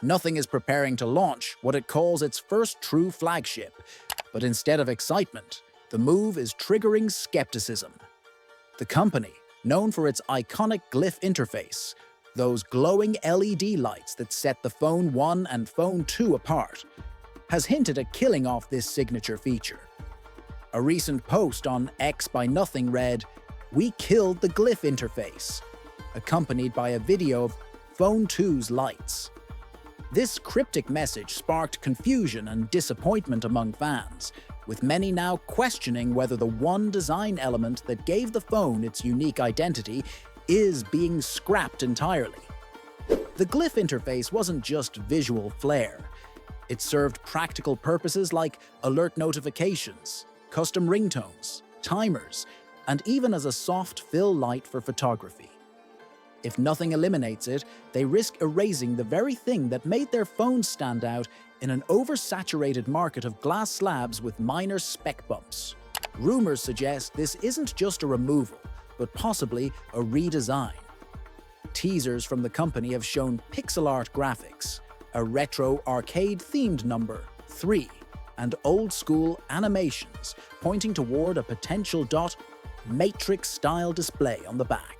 Nothing is preparing to launch what it calls its first true flagship, but instead of excitement, the move is triggering skepticism. The company, known for its iconic glyph interface, those glowing LED lights that set the Phone 1 and Phone 2 apart, has hinted at killing off this signature feature. A recent post on X by Nothing read, "We killed the glyph interface," accompanied by a video of Phone 2's lights. This cryptic message sparked confusion and disappointment among fans, with many now questioning whether the one design element that gave the phone its unique identity is being scrapped entirely. The glyph interface wasn't just visual flair. It served practical purposes like alert notifications, custom ringtones, timers, and even as a soft fill light for photography. If nothing eliminates it, they risk erasing the very thing that made their phones stand out in an oversaturated market of glass slabs with minor spec bumps. Rumors suggest this isn't just a removal, but possibly a redesign. Teasers from the company have shown pixel art graphics, a retro arcade-themed number 3, and old-school animations pointing toward a potential Matrix-style display on the back.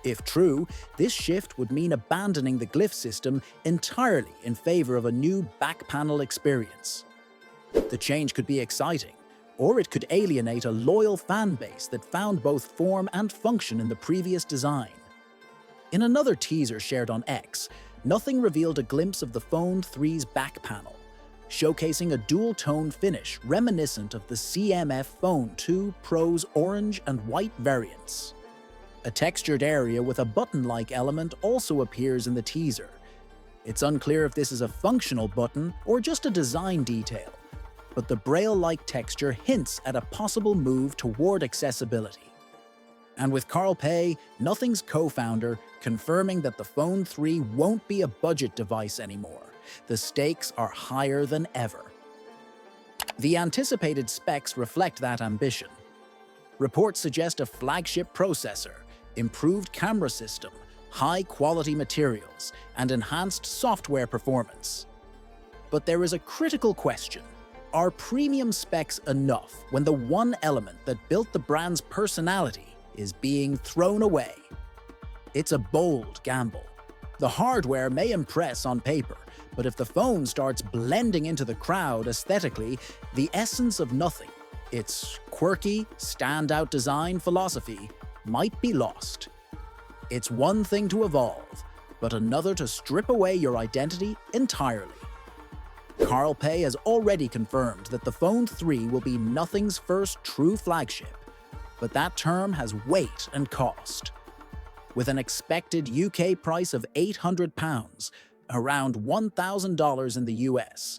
If true, this shift would mean abandoning the glyph system entirely in favor of a new back panel experience. The change could be exciting, or it could alienate a loyal fan base that found both form and function in the previous design. In another teaser shared on X, Nothing revealed a glimpse of the Phone 3's back panel, showcasing a dual-tone finish reminiscent of the CMF Phone 2 Pro's orange and white variants. A textured area with a button-like element also appears in the teaser. It's unclear if this is a functional button or just a design detail, but the braille-like texture hints at a possible move toward accessibility. And with Carl Pei, Nothing's co-founder, confirming that the Phone 3 won't be a budget device anymore, the stakes are higher than ever. The anticipated specs reflect that ambition. Reports suggest a flagship processor, improved camera system, high-quality materials, and enhanced software performance. But there is a critical question. Are premium specs enough when the one element that built the brand's personality is being thrown away? It's a bold gamble. The hardware may impress on paper, but if the phone starts blending into the crowd aesthetically, the essence of Nothing, its quirky, standout design philosophy, might be lost. It's one thing to evolve, but another to strip away your identity entirely. Carl Pei has already confirmed that the Phone 3 will be Nothing's first true flagship, but that term has weight and cost. With an expected UK price of £800, around $1,000 in the US,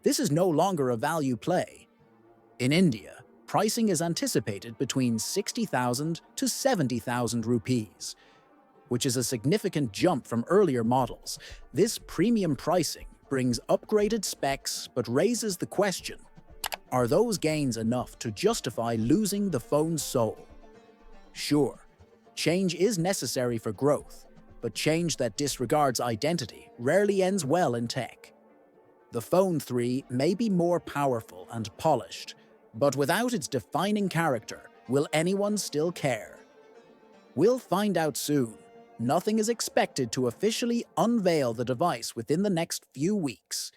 this is no longer a value play. In India, pricing is anticipated between 60,000 to 70,000 rupees, which is a significant jump from earlier models. This premium pricing brings upgraded specs but raises the question, are those gains enough to justify losing the phone's soul? Sure, change is necessary for growth, but change that disregards identity rarely ends well in tech. The Phone 3 may be more powerful and polished, but without its defining character, will anyone still care? We'll find out soon. Nothing is expected to officially unveil the device within the next few weeks.